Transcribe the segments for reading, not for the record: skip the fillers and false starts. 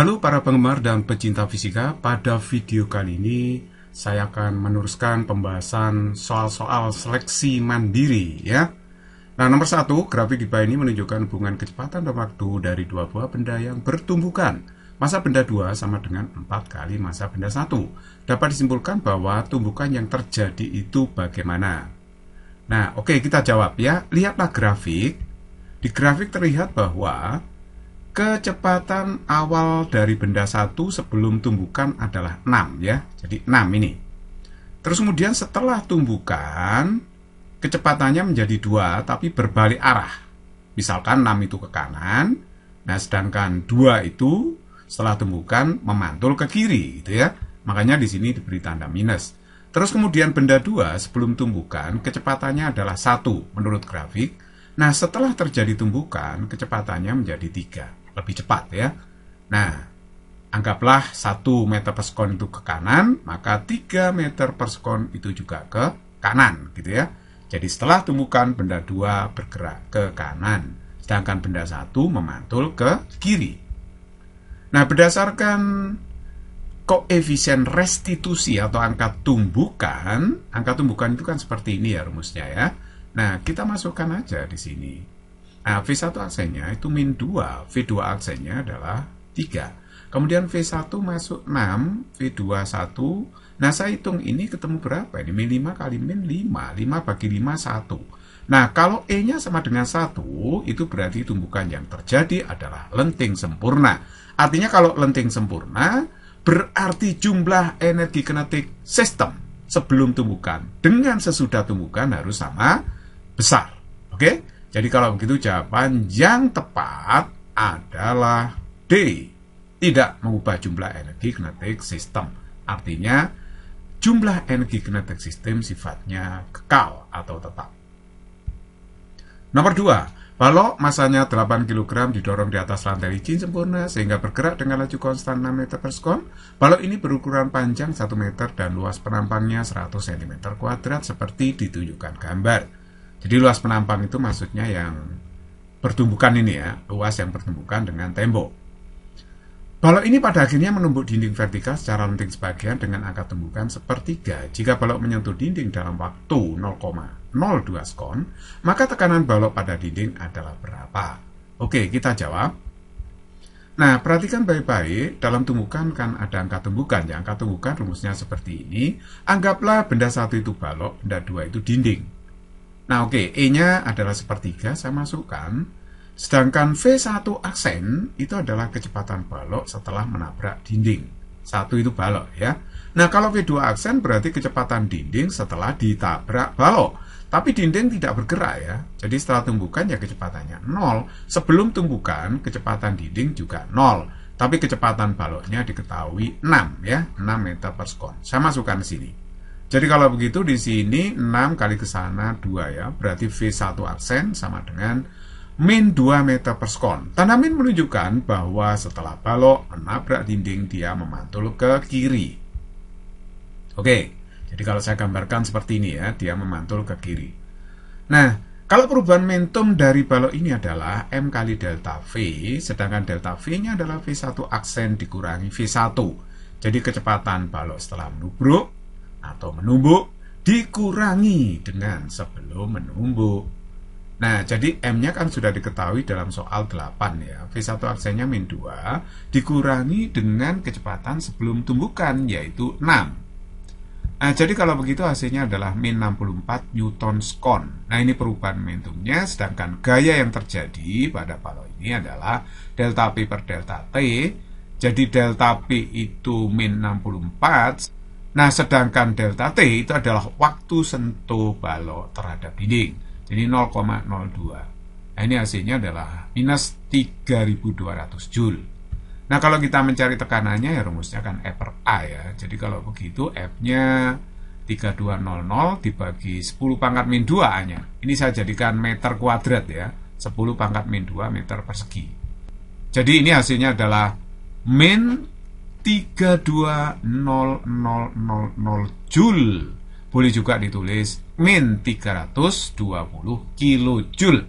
Halo para penggemar dan pecinta fisika, pada video kali ini saya akan meneruskan pembahasan soal-soal seleksi mandiri ya. Nah, nomor 1, grafik di bawah ini menunjukkan hubungan kecepatan dan waktu dari dua buah benda yang bertumbukan. Massa benda 2 sama dengan 4 kali massa benda 1. Dapat disimpulkan bahwa tumbukan yang terjadi itu bagaimana? Nah, oke, kita jawab ya. Lihatlah grafik. Di grafik terlihat bahwa kecepatan awal dari benda 1 sebelum tumbukan adalah 6 ya. Jadi 6 ini. Terus kemudian setelah tumbukan, kecepatannya menjadi 2 tapi berbalik arah. Misalkan 6 itu ke kanan, nah sedangkan 2 itu setelah tumbukan memantul ke kiri gitu ya. Makanya di sini diberi tanda minus. Terus kemudian benda 2 sebelum tumbukan kecepatannya adalah 1 menurut grafik. Nah, setelah terjadi tumbukan kecepatannya menjadi 3, lebih cepat ya. Nah, anggaplah 1 meter per sekon itu ke kanan, maka 3 meter per sekon itu juga ke kanan gitu ya. Jadi setelah tumbukan benda 2 bergerak ke kanan, sedangkan benda 1 memantul ke kiri. Nah, berdasarkan koefisien restitusi atau angka tumbukan itu kan seperti ini ya rumusnya ya. Nah, kita masukkan aja di sini. Nah, V1 aksennya itu min 2, V2 aksennya adalah 3. Kemudian V1 masuk 6, V2 1. Nah, saya hitung ini ketemu berapa? Ini min 5 kali min 5. 5 bagi 5, 1. Nah, kalau E-nya sama dengan 1, itu berarti tumbukan yang terjadi adalah lenting sempurna. Artinya kalau lenting sempurna, berarti jumlah energi kinetik sistem sebelum tumbukan dengan sesudah tumbukan harus sama besar. Oke? Jadi kalau begitu jawaban yang tepat adalah D. Tidak mengubah jumlah energi kinetik sistem. Artinya jumlah energi kinetik sistem sifatnya kekal atau tetap. Nomor 2, balok masanya 8 kg didorong di atas rantai licin sempurna sehingga bergerak dengan laju konstan 6 meter per sekon. Balok ini berukuran panjang 1 meter dan luas penampangnya 100 cm kuadrat seperti ditunjukkan gambar. Jadi luas penampang itu maksudnya yang bertumbukan ini ya, luas yang bertumbukan dengan tembok. Balok ini pada akhirnya menumbuk dinding vertikal secara lenting sebagian dengan angka tumbukan sepertiga. Jika balok menyentuh dinding dalam waktu 0,02 sekon, maka tekanan balok pada dinding adalah berapa? Oke, kita jawab. Nah, perhatikan baik-baik, dalam tumbukan kan ada angka tumbukan. Ya, angka tumbukan rumusnya seperti ini. Anggaplah benda 1 itu balok, benda 2 itu dinding. Nah, oke, E-nya adalah sepertiga, saya masukkan. Sedangkan V1 aksen itu adalah kecepatan balok setelah menabrak dinding. 1 itu balok ya. Nah, kalau V2 aksen berarti kecepatan dinding setelah ditabrak balok. Tapi dinding tidak bergerak ya. Jadi setelah tumbukan ya kecepatannya 0. Sebelum tumbukan kecepatan dinding juga 0. Tapi kecepatan baloknya diketahui 6 ya, 6 meter per sekon. Saya masukkan di sini. Jadi kalau begitu di sini 6 kali ke sana 2 ya. Berarti V1 aksen sama dengan min 2 meter per sekon. Tanda min menunjukkan bahwa setelah balok menabrak dinding dia memantul ke kiri. Oke, jadi kalau saya gambarkan seperti ini ya, dia memantul ke kiri. Nah, kalau perubahan momentum dari balok ini adalah M kali delta V, sedangkan delta V-nya adalah V1 aksen dikurangi V1. Jadi kecepatan balok setelah menubruk atau menumbuk dikurangi dengan sebelum menumbuk. Nah, jadi M-nya kan sudah diketahui dalam soal 8 ya. V1 aksennya min 2 dikurangi dengan kecepatan sebelum tumbukan, yaitu 6. Nah, jadi kalau begitu hasilnya adalah min 64 Newton sekon. Nah, ini perubahan momentumnya, sedangkan gaya yang terjadi pada balok ini adalah delta P per delta T. Jadi delta P itu min 64. Nah, sedangkan delta T itu adalah waktu sentuh balok terhadap dinding. Jadi 0,02. Nah, ini hasilnya adalah minus 3200 Joule. Nah, kalau kita mencari tekanannya ya rumusnya kan F per A ya. Jadi kalau begitu F-nya 3200 dibagi 10 pangkat min 2 A-nya. Ini saya jadikan meter kuadrat ya. 10 pangkat min 2 meter persegi. Jadi ini hasilnya adalah min 320000 Joule. Boleh juga ditulis min 320 kilojoule.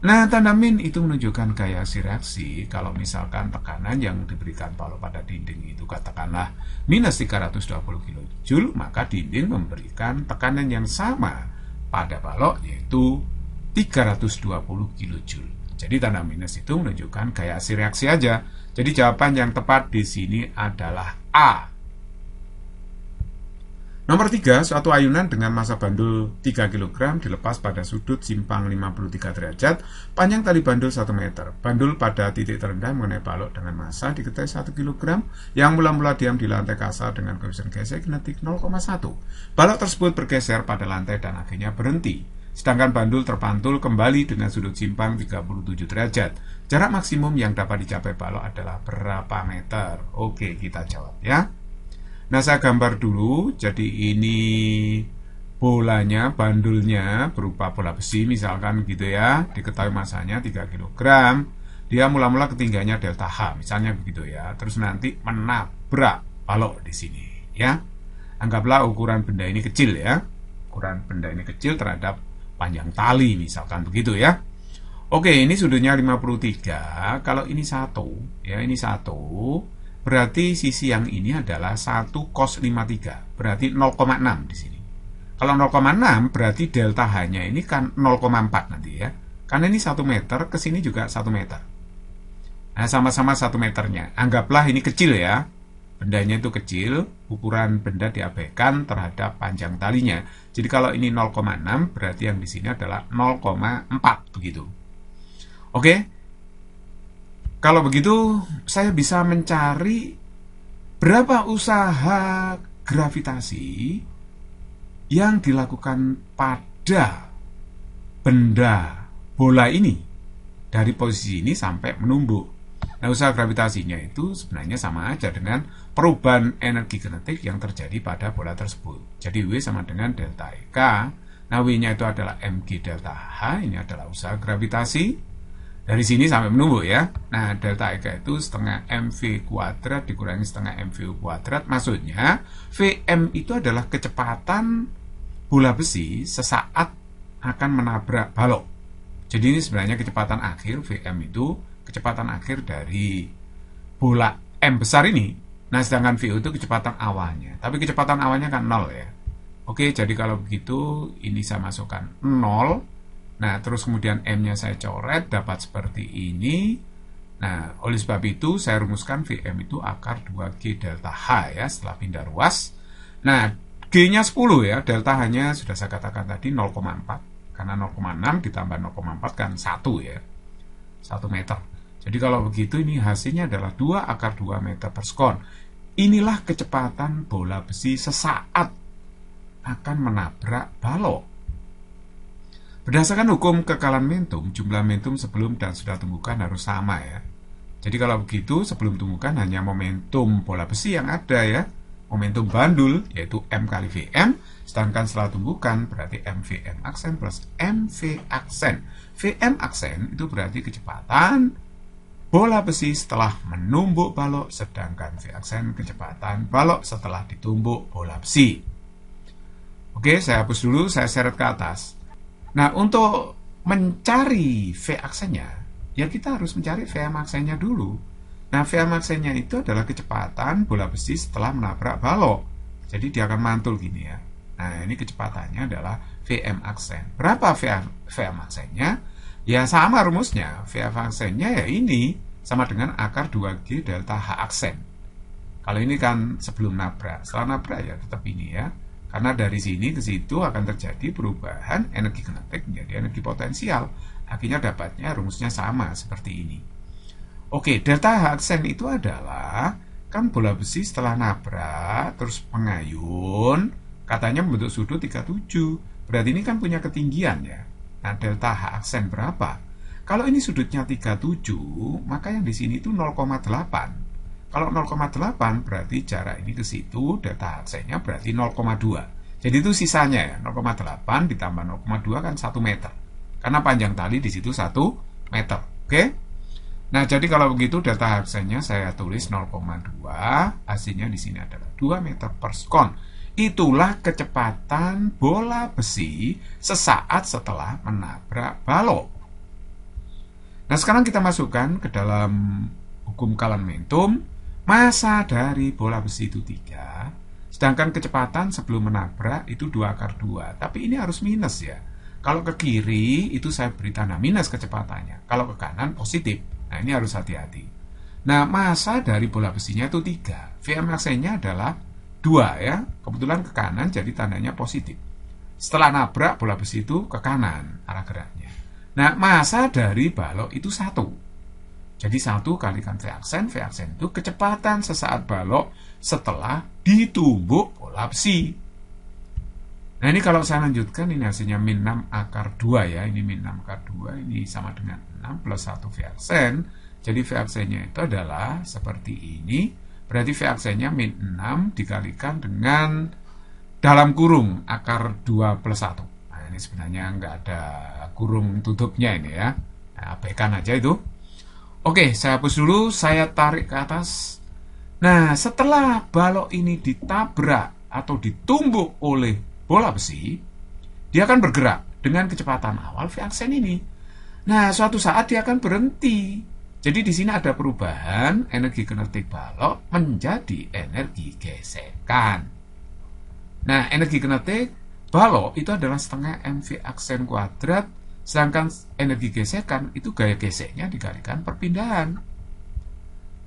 Nah, tanda min itu menunjukkan gaya reaksi. Kalau misalkan tekanan yang diberikan balok pada dinding itu katakanlah minus 320 kJ, maka dinding memberikan tekanan yang sama pada balok, yaitu 320 kJ. Jadi tanda minus itu menunjukkan gaya reaksi aja. Jadi jawaban yang tepat di sini adalah A. Nomor 3, suatu ayunan dengan massa bandul 3 kg dilepas pada sudut simpang 53 derajat, panjang tali bandul 1 meter. Bandul pada titik terendah mengenai balok dengan massa diketahui 1 kg, yang mula-mula diam di lantai kasar dengan koefisien gesek kinetik 0,1. Balok tersebut bergeser pada lantai dan akhirnya berhenti. Sedangkan bandul terpantul kembali dengan sudut simpang 37 derajat. Jarak maksimum yang dapat dicapai balok adalah berapa meter? Oke, kita jawab ya. Nah, saya gambar dulu. Jadi ini bolanya, bandulnya berupa bola besi misalkan gitu ya. Diketahui masanya 3 kg. Dia mula-mula ketinggiannya delta H, misalnya begitu ya. Terus nanti menabrak balok di sini ya. Anggaplah ukuran benda ini kecil ya. Ukuran benda ini kecil terhadap panjang tali misalkan begitu ya. Oke, ini sudutnya 53. Kalau ini 1 ya, ini 1. Berarti sisi yang ini adalah 1 cos 53, berarti 0,6 di sini. Kalau 0,6 berarti delta H-nya ini kan 0,4 nanti ya. Karena ini 1 meter, ke sini juga 1 meter. Nah, sama-sama 1 meternya. Anggaplah ini kecil ya. Bendanya itu kecil, ukuran benda diabaikan terhadap panjang talinya. Jadi kalau ini 0,6 berarti yang di sini adalah 0,4 begitu. Oke. Kalau begitu, saya bisa mencari berapa usaha gravitasi yang dilakukan pada benda bola ini dari posisi ini sampai menumbuk. Nah, usaha gravitasinya itu sebenarnya sama aja dengan perubahan energi kinetik yang terjadi pada bola tersebut. Jadi W sama dengan delta EK. Nah, W-nya itu adalah mg delta H, ini adalah usaha gravitasi. Dari sini sampai menumbuk ya. Nah, delta EK itu setengah mv kuadrat dikurangi setengah mvu kuadrat. Maksudnya, Vm itu adalah kecepatan bola besi sesaat akan menabrak balok. Jadi ini sebenarnya kecepatan akhir, Vm itu kecepatan akhir dari bola M besar ini. Nah, sedangkan Vo itu kecepatan awalnya. Tapi kecepatan awalnya kan 0 ya. Oke, jadi kalau begitu, ini saya masukkan 0. Nah, terus kemudian M-nya saya coret, dapat seperti ini. Nah, oleh sebab itu, saya rumuskan Vm itu akar 2G delta H ya, setelah pindah ruas. Nah, G-nya 10 ya, delta H-nya sudah saya katakan tadi 0,4. Karena 0,6 ditambah 0,4 kan 1 ya, 1 meter. Jadi kalau begitu, ini hasilnya adalah 2 akar 2 meter per sekon. Inilah kecepatan bola besi sesaat akan menabrak balok. Berdasarkan hukum kekalan momentum, jumlah momentum sebelum dan sudah tumbukan harus sama ya. Jadi kalau begitu, sebelum tumbukan hanya momentum bola besi yang ada ya. Momentum bandul, yaitu M kali Vm, sedangkan setelah tumbukan berarti MVM aksen plus MV aksen. Vm aksen itu berarti kecepatan bola besi setelah menumbuk balok, sedangkan V aksen kecepatan balok setelah ditumbuk bola besi. Oke, saya hapus dulu, saya seret ke atas. Nah, untuk mencari V aksennya, ya kita harus mencari Vm aksennya dulu. Nah, Vm aksennya itu adalah kecepatan bola besi setelah menabrak balok. Jadi dia akan mantul gini ya. Nah, ini kecepatannya adalah Vm aksen. Berapa Vm aksennya? Ya sama rumusnya. Vm aksennya ya ini, sama dengan akar 2G delta H aksen. Kalau ini kan sebelum nabrak. Setelah nabrak ya tetap ini ya. Karena dari sini ke situ akan terjadi perubahan energi kinetik menjadi energi potensial. Akhirnya dapatnya rumusnya sama seperti ini. Oke, delta H aksen itu adalah kan bola besi setelah nabrak terus mengayun, katanya membentuk sudut 37. Berarti ini kan punya ketinggian ya. Nah, delta H aksen berapa? Kalau ini sudutnya 37, maka yang di sini itu 0,8. Kalau 0,8 berarti jarak ini ke situ, delta aksennya berarti 0,2. Jadi itu sisanya ya, 0,8 ditambah 0,2 kan 1 meter. Karena panjang tali di situ 1 meter. Oke? Nah, jadi kalau begitu delta aksennya saya tulis 0,2, hasilnya di sini adalah 2 meter per sekon. Itulah kecepatan bola besi sesaat setelah menabrak balok. Nah, sekarang kita masukkan ke dalam hukum Coulomb momentum. Massa dari bola besi itu 3, sedangkan kecepatan sebelum menabrak itu 2/2. Tapi ini harus minus ya. Kalau ke kiri itu saya beri tanda minus kecepatannya. Kalau ke kanan positif. Nah, ini harus hati-hati. Nah, massa dari bola besinya itu 3. Vmax-nya adalah 2 ya. Kebetulan ke kanan jadi tandanya positif. Setelah nabrak bola besi itu ke kanan arah geraknya. Nah, massa dari balok itu 1. Jadi 1 kalikan V-aksen itu kecepatan sesaat balok setelah ditumbuk bola besi. Nah, ini kalau saya lanjutkan, ini hasilnya min 6/2 ya. Ini min 6/2, ini sama dengan 6 plus 1 V-aksen. Jadi V-aksennya itu adalah seperti ini. Berarti V-aksennya min 6 dikalikan dengan dalam kurung akar 2 plus 1. Nah, ini sebenarnya nggak ada kurung tutupnya ini ya. Nah, abaikan aja itu. Oke, saya hapus dulu, saya tarik ke atas. Nah, setelah balok ini ditabrak atau ditumbuk oleh bola besi, dia akan bergerak dengan kecepatan awal V-aksen ini. Nah, suatu saat dia akan berhenti. Jadi di sini ada perubahan energi kinetik balok menjadi energi gesekan. Nah, energi kinetik balok itu adalah setengah mv aksen kuadrat. Sedangkan energi gesekan itu gaya geseknya dikalikan perpindahan.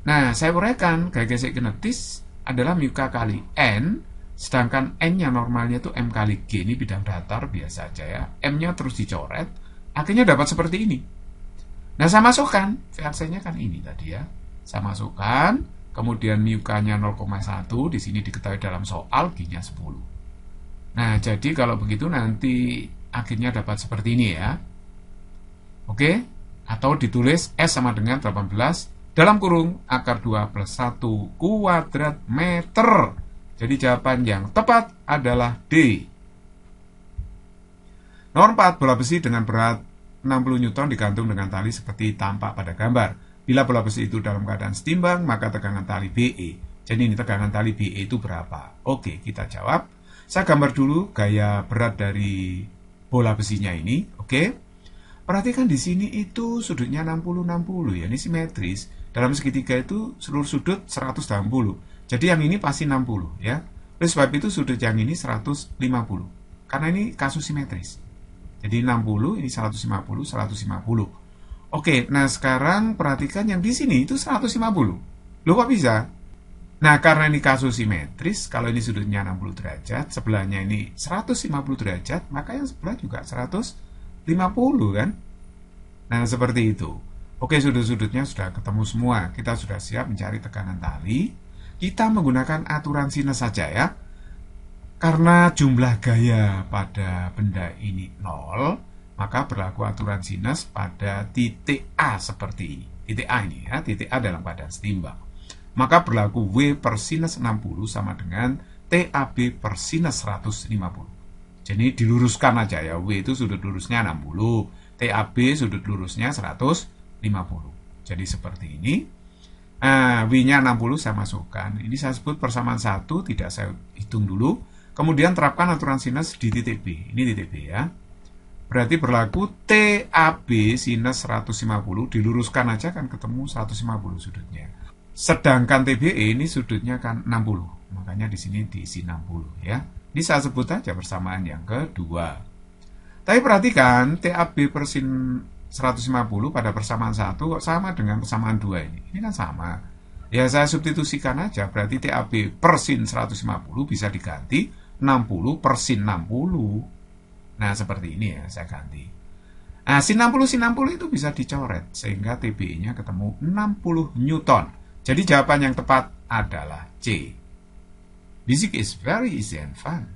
Nah, saya uraikan gaya gesek kinetis adalah mu k kali n, sedangkan n-nya normalnya itu m kali g. Ini bidang datar biasa aja ya. M-nya terus dicoret, akhirnya dapat seperti ini. Nah, saya masukkan, V-aksennya kan ini tadi ya. Saya masukkan, kemudian mu k-nya 0,1, di sini diketahui dalam soal G-nya 10. Nah, jadi kalau begitu nanti akhirnya dapat seperti ini ya. Oke, atau ditulis S sama dengan 18 dalam kurung akar 2 plus 1 kuadrat meter. Jadi jawaban yang tepat adalah D. Nomor 4, bola besi dengan berat 60 Newton digantung dengan tali seperti tampak pada gambar. Bila bola besi itu dalam keadaan setimbang, maka tegangan tali BE. Jadi ini tegangan tali BE itu berapa? Oke, kita jawab. Saya gambar dulu gaya berat dari bola besinya ini, oke. Perhatikan di sini itu sudutnya 60-60 ya, ini simetris. Dalam segitiga itu seluruh sudut 180. Jadi yang ini pasti 60 ya. Oleh sebab itu sudut yang ini 150. Karena ini kasus simetris. Jadi 60, ini 150, 150. Oke, nah sekarang perhatikan yang di sini itu 150. Loh kok bisa? Nah, karena ini kasus simetris, kalau ini sudutnya 60 derajat, sebelahnya ini 150 derajat, maka yang sebelah juga 150 kan? Nah, seperti itu. Oke, sudut-sudutnya sudah ketemu semua. Kita sudah siap mencari tekanan tali. Kita menggunakan aturan sinus saja ya. Karena jumlah gaya pada benda ini 0, maka berlaku aturan sinus pada titik A seperti ini. Titik A ini ya, titik A dalam keadaan setimbang. Maka berlaku W per sinus 60 sama dengan TAB per sinus 150. Jadi diluruskan aja ya, W itu sudut lurusnya 60, TAB sudut lurusnya 150. Jadi seperti ini. Nah, W-nya 60 saya masukkan. Ini saya sebut persamaan 1, tidak saya hitung dulu. Kemudian terapkan aturan sinus di titik B. Ini titik B ya. Berarti berlaku TAB sinus 150, diluruskan aja kan ketemu 150 sudutnya. Sedangkan TBE ini sudutnya kan 60, makanya di sini diisi 60 ya. Ini saya sebut aja persamaan yang kedua. Tapi perhatikan TAB per sin 150 pada persamaan 1 kok sama dengan persamaan 2 ini. Ini kan sama. Ya saya substitusikan aja, berarti TAB per sin 150 bisa diganti 60 per sin 60. Nah seperti ini ya, saya ganti. Nah sin 60 itu bisa dicoret, sehingga TBE-nya ketemu 60 Newton. Jadi jawaban yang tepat adalah C. Music is very easy and fun.